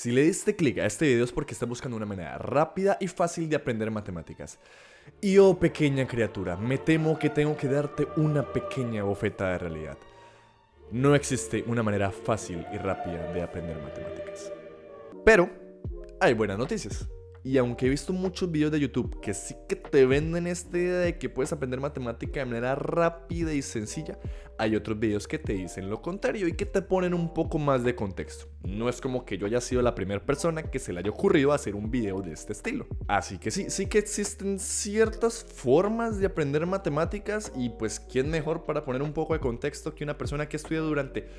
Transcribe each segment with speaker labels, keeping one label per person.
Speaker 1: Si le diste clic a este video es porque estás buscando una manera rápida y fácil de aprender matemáticas. Y oh pequeña criatura, me temo que tengo que darte una pequeña bofetada de realidad. No existe una manera fácil y rápida de aprender matemáticas. Pero hay buenas noticias. Y aunque he visto muchos videos de YouTube que sí que te venden esta idea de que puedes aprender matemática de manera rápida y sencilla, hay otros videos que te dicen lo contrario y que te ponen un poco más de contexto. No es como que yo haya sido la primera persona que se le haya ocurrido hacer un video de este estilo. Así que sí que existen ciertas formas de aprender matemáticas y pues ¿quién mejor para poner un poco de contexto que una persona que estudia durante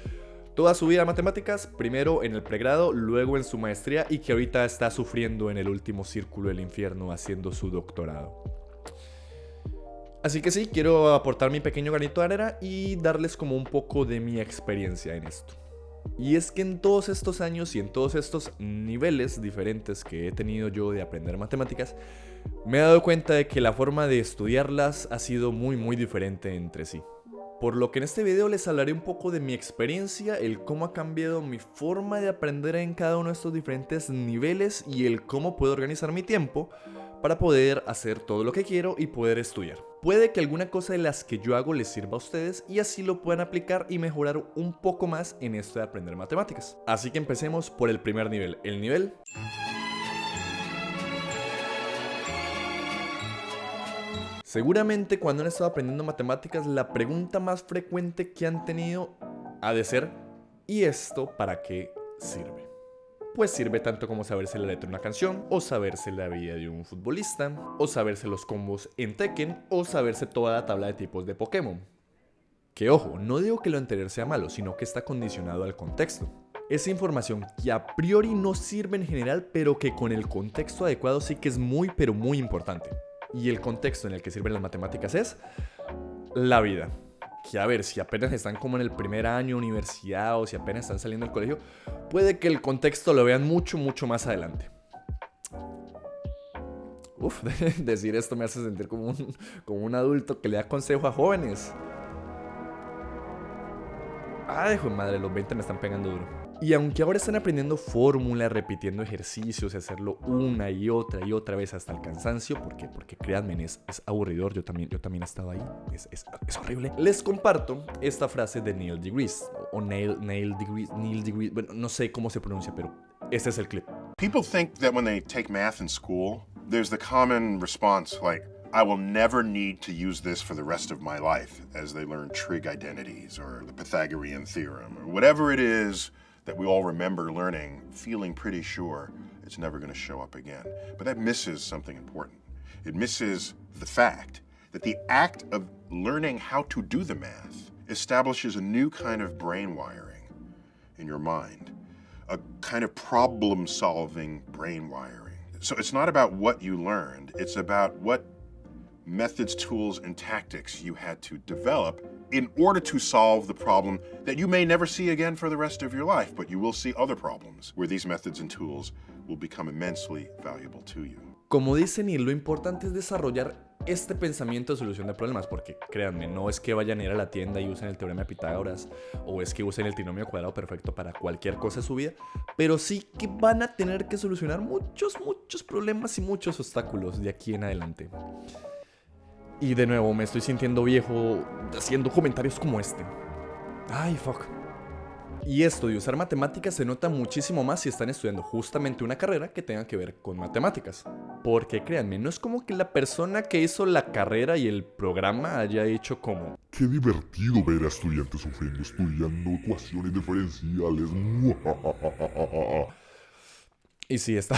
Speaker 1: toda su vida matemáticas, primero en el pregrado, luego en su maestría y que ahorita está sufriendo en el último círculo del infierno haciendo su doctorado? Así que sí, quiero aportar mi pequeño granito de arena y darles como un poco de mi experiencia en esto. Y es que en todos estos años y en todos estos niveles diferentes que he tenido yo de aprender matemáticas, me he dado cuenta de que la forma de estudiarlas ha sido muy diferente entre sí. Por lo que en este video les hablaré un poco de mi experiencia, el cómo ha cambiado mi forma de aprender en cada uno de estos diferentes niveles y el cómo puedo organizar mi tiempo para poder hacer todo lo que quiero y poder estudiar. Puede que alguna cosa de las que yo hago les sirva a ustedes y así lo puedan aplicar y mejorar un poco más en esto de aprender matemáticas. Así que empecemos por el primer nivel, el nivel... Seguramente cuando han estado aprendiendo matemáticas, la pregunta más frecuente que han tenido ha de ser: ¿y esto para qué sirve? Pues sirve tanto como saberse la letra de una canción, o saberse la vida de un futbolista, o saberse los combos en Tekken, o saberse toda la tabla de tipos de Pokémon. Que ojo, no digo que lo anterior sea malo, sino que está condicionado al contexto. Esa información que a priori no sirve en general, pero que con el contexto adecuado sí que es muy importante. Y el contexto en el que sirven las matemáticas es la vida. Que a ver, si apenas están como en el primer año de universidad o si apenas están saliendo del colegio, puede que el contexto lo vean mucho más adelante. Uf, decir esto me hace sentir como un adulto que le da consejo a jóvenes. Ay, hijo de madre, los 20 me están pegando duro. Y aunque ahora están aprendiendo fórmulas, repitiendo ejercicios y hacerlo una y otra vez hasta el cansancio, porque créanme, es aburridor, yo también estaba ahí, es horrible. Les comparto esta frase de Neil deGrasse, o Neil deGrasse, bueno, no sé cómo se pronuncia, pero este es el clip.
Speaker 2: People think that when they take math in school, there's the common response like, I will never need to use this for the rest of my life, as they learn trig identities or the Pythagorean theorem or whatever it is that we all remember learning, feeling pretty sure it's never going to show up again. But that misses something important. It misses the fact that the act of learning how to do the math establishes a new kind of brain wiring in your mind, a kind of problem-solving brain wiring. So it's not about what you learned, it's about what methods, tools, and tactics you had to develop in order to solve the problem that you may never see again for the rest of your life, but you will see other problems where these methods and tools will become immensely valuable to you.
Speaker 1: Como dice Neil, lo importante es desarrollar este pensamiento de solución de problemas, porque créanme, no es que vayan a ir a la tienda y usen el teorema de Pitágoras o es que usen el trinomio cuadrado perfecto para cualquier cosa de su vida, pero sí que van a tener que solucionar muchos problemas y muchos obstáculos de aquí en adelante. Y de nuevo, me estoy sintiendo viejo haciendo comentarios como este. Ay, fuck. Y esto de usar matemáticas se nota muchísimo más si están estudiando justamente una carrera que tenga que ver con matemáticas. Porque créanme, no es como que la persona que hizo la carrera y el programa haya hecho como:
Speaker 3: qué divertido ver a estudiantes sufriendo estudiando ecuaciones diferenciales.
Speaker 1: Y sí, esta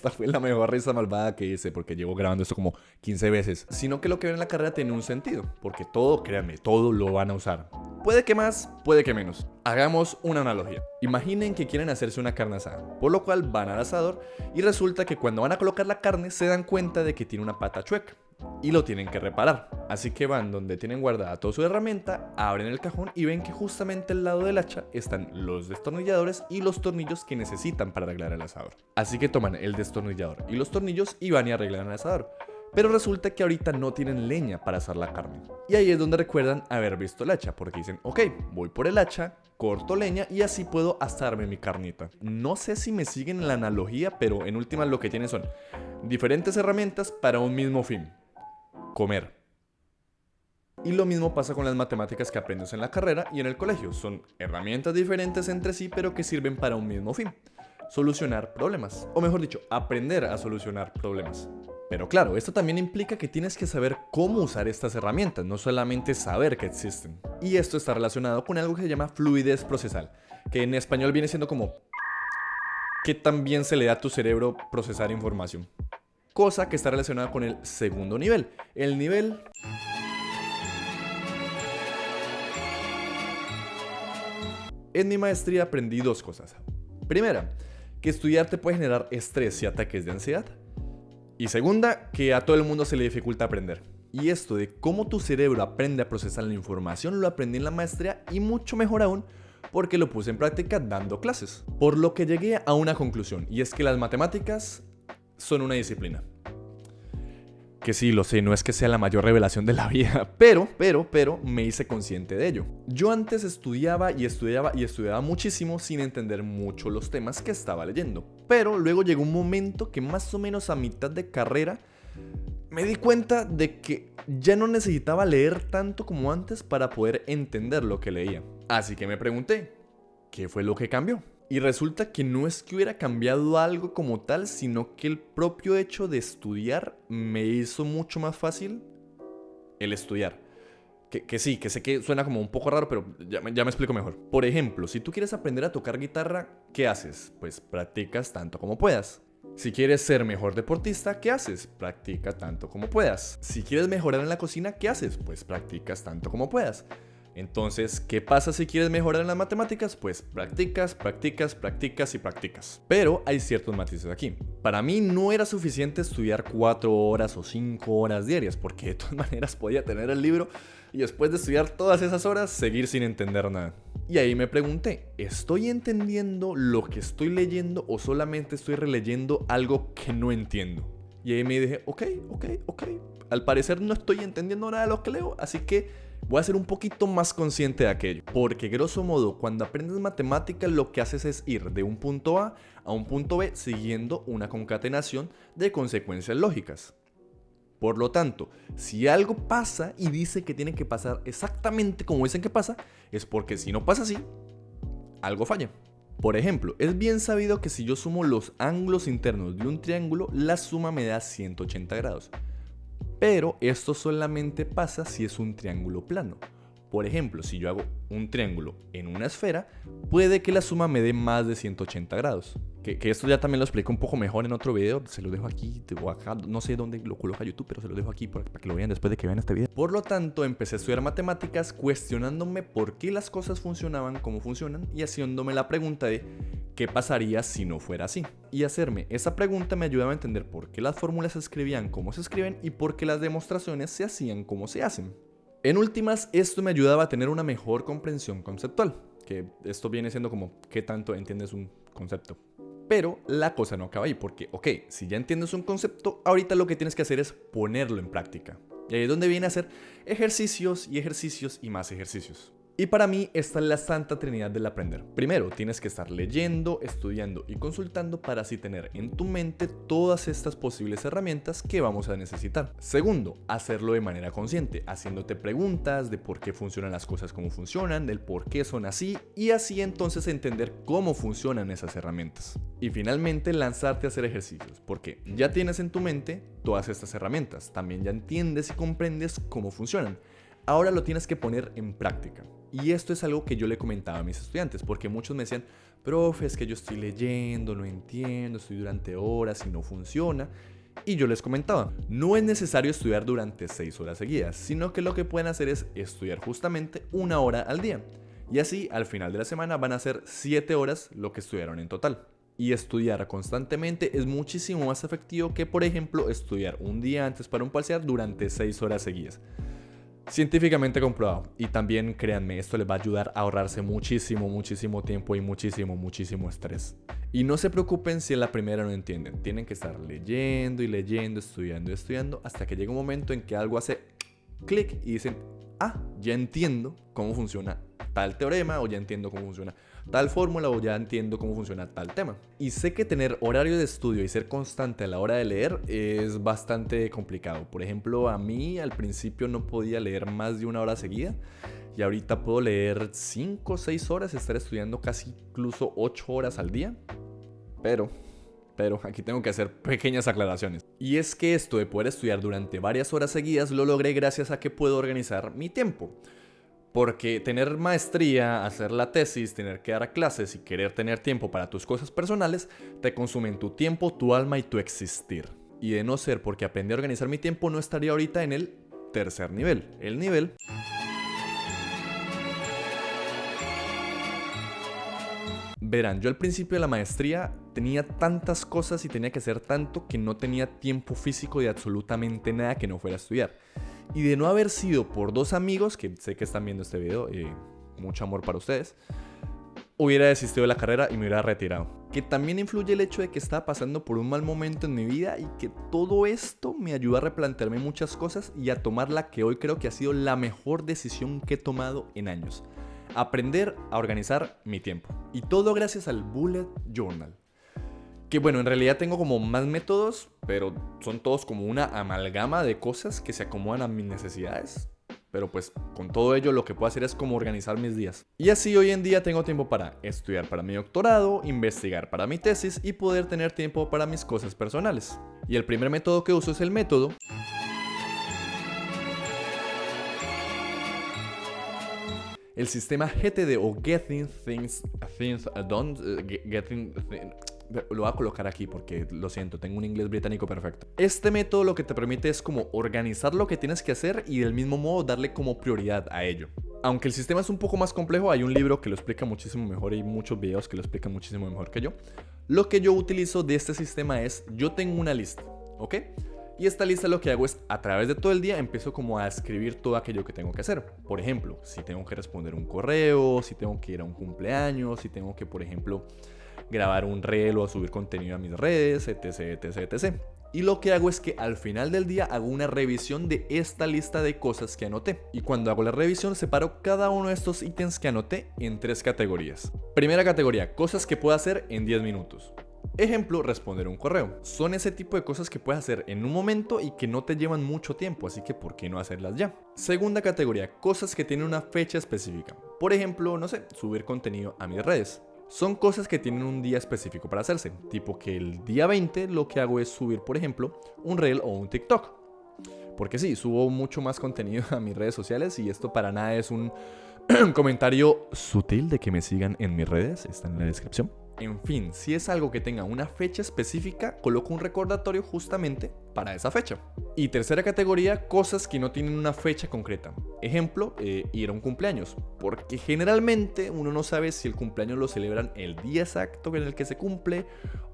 Speaker 1: fue la mejor risa malvada que hice, porque llevo grabando esto como 15 veces. Sino que lo que ven en la carrera tiene un sentido, porque todo, créanme, todo lo van a usar. Puede que más, puede que menos. Hagamos una analogía. Imaginen que quieren hacerse una carne asada, por lo cual van al asador y resulta que cuando van a colocar la carne se dan cuenta de que tiene una pata chueca y lo tienen que reparar. Así que van donde tienen guardada toda su herramienta, abren el cajón y ven que justamente al lado del hacha están los destornilladores y los tornillos que necesitan para arreglar el asador. Así que toman el destornillador y los tornillos y van y arreglan el asador. Pero resulta que ahorita no tienen leña para asar la carne. Y ahí es donde recuerdan haber visto el hacha, porque dicen, ok, voy por el hacha, corto leña y así puedo asarme mi carnita. No sé si me siguen en la analogía, pero en últimas lo que tienen son diferentes herramientas para un mismo fin: comer. Y lo mismo pasa con las matemáticas que aprendes en la carrera y en el colegio. Son herramientas diferentes entre sí, pero que sirven para un mismo fin: solucionar problemas. O mejor dicho, aprender a solucionar problemas. Pero claro, esto también implica que tienes que saber cómo usar estas herramientas, no solamente saber que existen. Y esto está relacionado con algo que se llama fluidez procesal, que en español viene siendo como que también se le da a tu cerebro procesar información. Cosa que está relacionada con el segundo nivel. El nivel... En mi maestría aprendí dos cosas. Primera, que estudiar te puede generar estrés y ataques de ansiedad. Y segunda, que a todo el mundo se le dificulta aprender. Y esto de cómo tu cerebro aprende a procesar la información lo aprendí en la maestría y mucho mejor aún porque lo puse en práctica dando clases. Por lo que llegué a una conclusión, y es que las matemáticas son una disciplina. Que sí, lo sé, no es que sea la mayor revelación de la vida, pero me hice consciente de ello. Yo antes estudiaba muchísimo sin entender mucho los temas que estaba leyendo. Pero luego llegó un momento que más o menos a mitad de carrera me di cuenta de que ya no necesitaba leer tanto como antes para poder entender lo que leía. Así que me pregunté, ¿qué fue lo que cambió? Y resulta que no es que hubiera cambiado algo como tal, sino que el propio hecho de estudiar me hizo mucho más fácil el estudiar. Que sí, que sé que suena como un poco raro, pero ya me explico mejor. Por ejemplo, si tú quieres aprender a tocar guitarra, ¿qué haces? Pues practicas tanto como puedas. Si quieres ser mejor deportista, ¿qué haces? Practica tanto como puedas. Si quieres mejorar en la cocina, ¿qué haces? Pues practicas tanto como puedas. Entonces, ¿qué pasa si quieres mejorar en las matemáticas? Pues practicas y practicas. Pero hay ciertos matices aquí. Para mí no era suficiente estudiar 4 horas o 5 horas diarias, porque de todas maneras podía tener el libro y después de estudiar todas esas horas seguir sin entender nada. Y ahí me pregunté, ¿estoy entendiendo lo que estoy leyendo o solamente estoy releyendo algo que no entiendo? Y ahí me dije, ok. Al parecer no estoy entendiendo nada de lo que leo, así que voy a ser un poquito más consciente de aquello. Porque grosso modo, cuando aprendes matemáticas lo que haces es ir de un punto A a un punto B siguiendo una concatenación de consecuencias lógicas. Por lo tanto, si algo pasa y dice que tiene que pasar exactamente como dicen que pasa, es porque si no pasa así, algo falla. Por ejemplo, es bien sabido que si yo sumo los ángulos internos de un triángulo, la suma me da 180 grados. Pero esto solamente pasa si es un triángulo plano. Por ejemplo, si yo hago un triángulo en una esfera, puede que la suma me dé más de 180 grados. Que esto ya también lo explico un poco mejor en otro video. Se lo dejo aquí o acá. No sé dónde lo coloca YouTube, pero se lo dejo aquí para que lo vean después de que vean este video. Por lo tanto, empecé a estudiar matemáticas cuestionándome por qué las cosas funcionaban como funcionan y haciéndome la pregunta de ¿qué pasaría si no fuera así? Y hacerme esa pregunta me ayudaba a entender por qué las fórmulas se escribían como se escriben y por qué las demostraciones se hacían como se hacen. En últimas, esto me ayudaba a tener una mejor comprensión conceptual, que esto viene siendo como qué tanto entiendes un concepto. Pero la cosa no acaba ahí, porque si ya entiendes un concepto, ahorita lo que tienes que hacer es ponerlo en práctica. Y ahí es donde viene a hacer ejercicios y más ejercicios. Y para mí esta es la santa trinidad del aprender. Primero, tienes que estar leyendo, estudiando y consultando para así tener en tu mente todas estas posibles herramientas que vamos a necesitar. Segundo, hacerlo de manera consciente, haciéndote preguntas de por qué funcionan las cosas como funcionan, del por qué son así y así entonces entender cómo funcionan esas herramientas. Y finalmente, lanzarte a hacer ejercicios, porque ya tienes en tu mente todas estas herramientas, también ya entiendes y comprendes cómo funcionan. Ahora lo tienes que poner en práctica. Y esto es algo que yo le comentaba a mis estudiantes, porque muchos me decían, profe, es que yo estoy leyendo, no entiendo, estoy durante horas y no funciona. Y yo les comentaba, no es necesario estudiar durante 6 horas seguidas, sino que lo que pueden hacer es estudiar justamente 1 hora al día. Y así, al final de la semana van a ser 7 horas lo que estudiaron en total. Y estudiar constantemente es muchísimo más efectivo que, por ejemplo, estudiar un día antes para un parcial durante 6 horas seguidas. Científicamente comprobado. Y también créanme, esto les va a ayudar a ahorrarse muchísimo tiempo y muchísimo estrés. Y no se preocupen si en la primera no entienden. Tienen que estar leyendo y leyendo, estudiando, hasta que llega un momento en que algo hace clic y dicen, ya entiendo cómo funciona tal teorema, o ya entiendo cómo funciona tal fórmula, o ya entiendo cómo funciona tal tema. Y sé que tener horario de estudio y ser constante a la hora de leer es bastante complicado. Por ejemplo, a mí al principio no podía leer más de 1 hora seguida, y ahorita puedo leer 5 o 6 horas, estar estudiando casi incluso 8 horas al día. Pero aquí tengo que hacer pequeñas aclaraciones. Y es que esto de poder estudiar durante varias horas seguidas lo logré gracias a que puedo organizar mi tiempo. Porque tener maestría, hacer la tesis, tener que dar clases y querer tener tiempo para tus cosas personales, te consumen tu tiempo, tu alma y tu existir. Y de no ser porque aprendí a organizar mi tiempo, no estaría ahorita en el tercer nivel. El nivel... Verán, yo al principio de la maestría tenía tantas cosas y tenía que hacer tanto que no tenía tiempo físico de absolutamente nada que no fuera a estudiar. Y de no haber sido por 2 amigos, que sé que están viendo este video, mucho amor para ustedes, hubiera desistido de la carrera y me hubiera retirado. Que también influye el hecho de que estaba pasando por un mal momento en mi vida y que todo esto me ayudó a replantearme muchas cosas y a tomar la que hoy creo que ha sido la mejor decisión que he tomado en años. Aprender a organizar mi tiempo. Y todo gracias al Bullet Journal. Que bueno, en realidad tengo como más métodos, pero son todos como una amalgama de cosas que se acomodan a mis necesidades. Pero pues con todo ello lo que puedo hacer es como organizar mis días. Y así hoy en día tengo tiempo para estudiar para mi doctorado, investigar para mi tesis y poder tener tiempo para mis cosas personales. Y el primer método que uso es el método... El sistema GTD o Getting Things Done. Lo voy a colocar aquí porque lo siento, tengo un inglés británico perfecto. Este método lo que te permite es como organizar lo que tienes que hacer y del mismo modo darle como prioridad a ello. Aunque el sistema es un poco más complejo, hay un libro que lo explica muchísimo mejor y muchos videos que lo explican muchísimo mejor que yo. Lo que yo utilizo de este sistema es, yo tengo una lista, ¿ok? Y esta lista lo que hago es, a través de todo el día, empiezo como a escribir todo aquello que tengo que hacer. Por ejemplo, si tengo que responder un correo, si tengo que ir a un cumpleaños, si tengo que, por ejemplo, grabar un reel o subir contenido a mis redes, etc. Y lo que hago es que al final del día hago una revisión de esta lista de cosas que anoté. Y cuando hago la revisión separo cada uno de estos ítems que anoté en 3 categorías. Primera categoría, cosas que puedo hacer en 10 minutos. Ejemplo, responder un correo. Son ese tipo de cosas que puedes hacer en un momento y que no te llevan mucho tiempo, así que ¿por qué no hacerlas ya? Segunda categoría, cosas que tienen una fecha específica. Por ejemplo, no sé, subir contenido a mis redes. Son cosas que tienen un día específico para hacerse, tipo que el día 20 lo que hago es subir, por ejemplo, un reel o un TikTok. Porque sí, subo mucho más contenido a mis redes sociales y esto para nada es un comentario sutil de que me sigan en mis redes, está en la descripción. En fin, si es algo que tenga una fecha específica, coloco un recordatorio justamente para esa fecha. Y tercera categoría, cosas que no tienen una fecha concreta. Ejemplo, ir a un cumpleaños. Porque generalmente uno no sabe si el cumpleaños lo celebran el día exacto en el que se cumple,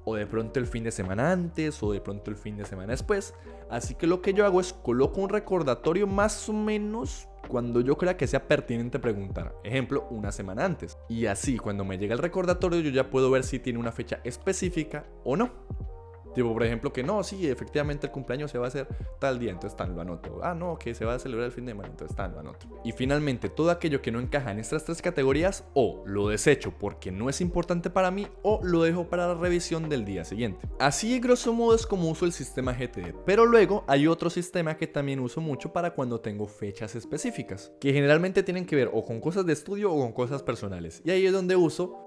Speaker 1: o de pronto el fin de semana antes, o de pronto el fin de semana después. Así que lo que yo hago es coloco un recordatorio más o menos cuando yo crea que sea pertinente preguntar. Ejemplo, una semana antes. Y así, cuando me llega el recordatorio, yo ya puedo ver si tiene una fecha específica o no. Tipo, por ejemplo, que no, sí, efectivamente el cumpleaños se va a hacer tal día, entonces tan lo anoto. Ah, no, que se va a celebrar el fin de semana, entonces tan lo anoto. Y finalmente, todo aquello que no encaja en estas 3 categorías, o lo desecho porque no es importante para mí, o lo dejo para la revisión del día siguiente. Así, grosso modo, es como uso el sistema GTD. Pero luego hay otro sistema que también uso mucho para cuando tengo fechas específicas, que generalmente tienen que ver o con cosas de estudio o con cosas personales. Y ahí es donde uso...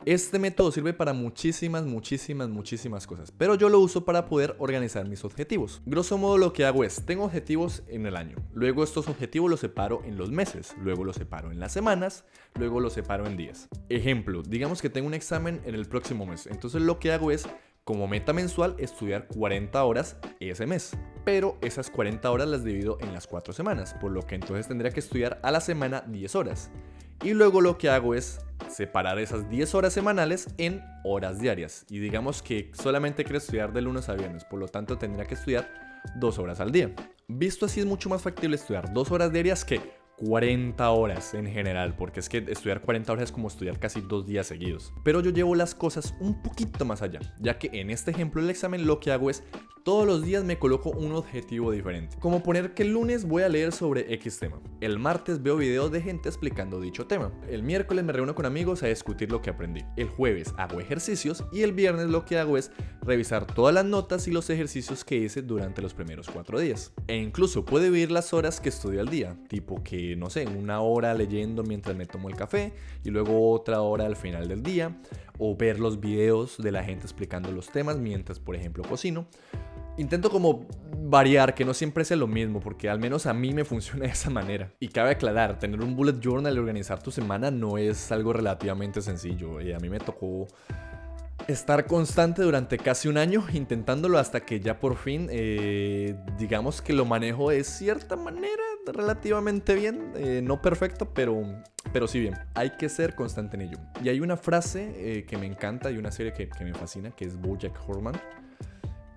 Speaker 1: Este método sirve para muchísimas cosas, pero yo lo uso para poder organizar mis objetivos. Grosso modo lo que hago es, tengo objetivos en el año, luego estos objetivos los separo en los meses, luego los separo en las semanas, luego los separo en días. Ejemplo, digamos que tengo un examen en el próximo mes, entonces lo que hago es, como meta mensual, estudiar 40 horas ese mes. Pero esas 40 horas las divido en las 4 semanas, por lo que entonces tendría que estudiar a la semana 10 horas. Y luego lo que hago es separar esas 10 horas semanales en horas diarias. Y digamos que solamente quiero estudiar de lunes a viernes, por lo tanto tendría que estudiar 2 horas al día. Visto así, es mucho más factible estudiar 2 horas diarias que 40 horas en general, porque es que estudiar 40 horas es como estudiar casi 2 días seguidos. Pero yo llevo las cosas un poquito más allá, ya que en este ejemplo del examen lo que hago es todos los días me coloco un objetivo diferente. Como poner que el lunes voy a leer sobre X tema, el martes veo videos de gente explicando dicho tema, el miércoles me reúno con amigos a discutir lo que aprendí, el jueves hago ejercicios y el viernes lo que hago es revisar todas las notas y los ejercicios que hice durante los primeros 4 días. E incluso puedo dividir las horas que estudio al día, tipo que no sé, 1 hora leyendo mientras me tomo el café y luego otra hora al final del día, o ver los videos de la gente explicando los temas mientras, por ejemplo, cocino. Intento como variar, que no siempre sea lo mismo, porque al menos a mí me funciona de esa manera. Y cabe aclarar, tener un bullet journal y organizar tu semana no es algo relativamente sencillo. A mí me tocó estar constante durante casi 1 año intentándolo hasta que ya por fin, digamos que lo manejo de cierta manera relativamente bien, no perfecto, pero sí bien. Hay que ser constante en ello. Y hay una frase que me encanta y una serie que me fascina, que es BoJack Horseman,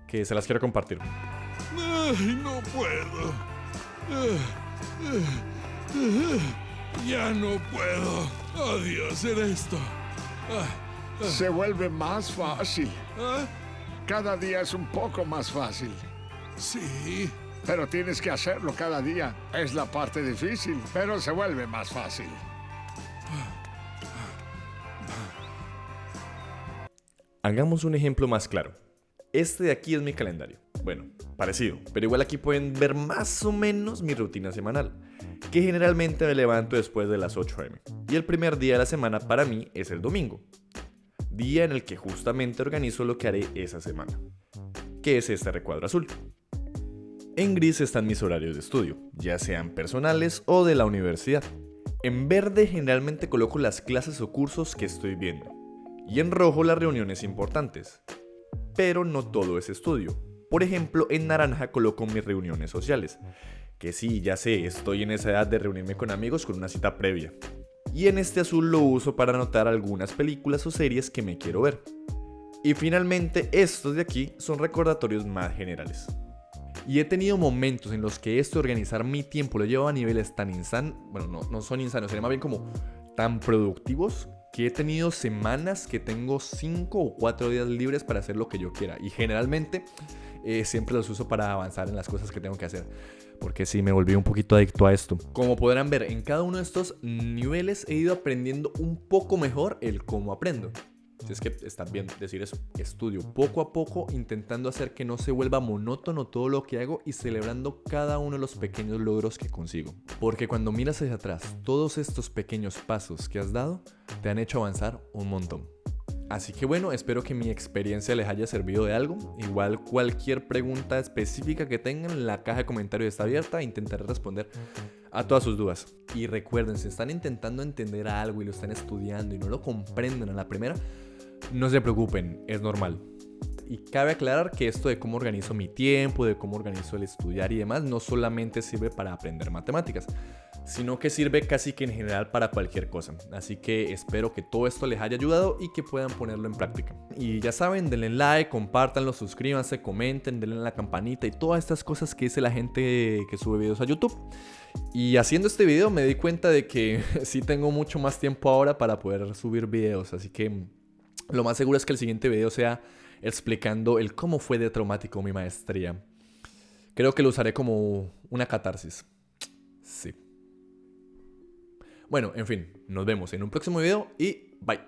Speaker 1: que se las quiero compartir.
Speaker 4: Ay, no puedo. Ya no puedo. Odio hacer esto.
Speaker 5: Se vuelve más fácil.
Speaker 4: ¿Ah?
Speaker 5: Cada día es un poco más fácil.
Speaker 4: Sí.
Speaker 5: Pero tienes que hacerlo cada día. Es la parte difícil, pero se vuelve más fácil.
Speaker 1: Hagamos un ejemplo más claro. Este de aquí es mi calendario. Bueno, parecido, pero igual aquí pueden ver más o menos mi rutina semanal, que generalmente me levanto después de las 8 am. Y el primer día de la semana para mí es el domingo, día en el que justamente organizo lo que haré esa semana, que es este recuadro azul. En gris están mis horarios de estudio, ya sean personales o de la universidad. En verde generalmente coloco las clases o cursos que estoy viendo. Y en rojo las reuniones importantes. Pero no todo es estudio. Por ejemplo, en naranja coloco mis reuniones sociales. Que sí, ya sé, estoy en esa edad de reunirme con amigos con una cita previa. Y en este azul lo uso para anotar algunas películas o series que me quiero ver. Y finalmente, estos de aquí son recordatorios más generales. Y he tenido momentos en los que esto de organizar mi tiempo lo llevo a niveles tan insanos, bueno, no son insanos, sería más bien como tan productivos, que he tenido semanas que tengo 5 o 4 días libres para hacer lo que yo quiera. Y generalmente siempre los uso para avanzar en las cosas que tengo que hacer. Porque sí, me volví un poquito adicto a esto. Como podrán ver, en cada uno de estos niveles he ido aprendiendo un poco mejor el cómo aprendo. Si es que está bien decir eso, estudio poco a poco intentando hacer que no se vuelva monótono todo lo que hago y celebrando cada uno de los pequeños logros que consigo. Porque cuando miras hacia atrás, todos estos pequeños pasos que has dado te han hecho avanzar un montón. Así que bueno, espero que mi experiencia les haya servido de algo. Igual cualquier pregunta específica que tengan, la caja de comentarios está abierta e intentaré responder a todas sus dudas. Y recuerden, si están intentando entender algo y lo están estudiando y no lo comprenden a la primera, no se preocupen, es normal. Y cabe aclarar que esto de cómo organizo mi tiempo, de cómo organizo el estudiar y demás, no solamente sirve para aprender matemáticas, sino que sirve casi que en general para cualquier cosa. Así que espero que todo esto les haya ayudado y que puedan ponerlo en práctica. Y ya saben, denle like, compártanlo, suscríbanse, comenten, denle a la campanita y todas estas cosas que dice la gente que sube videos a YouTube. Y haciendo este video me di cuenta de que sí tengo mucho más tiempo ahora para poder subir videos, así que lo más seguro es que el siguiente video sea explicando el cómo fue de traumático mi maestría. Creo que lo usaré como una catarsis. Sí. Bueno, en fin, nos vemos en un próximo video y bye.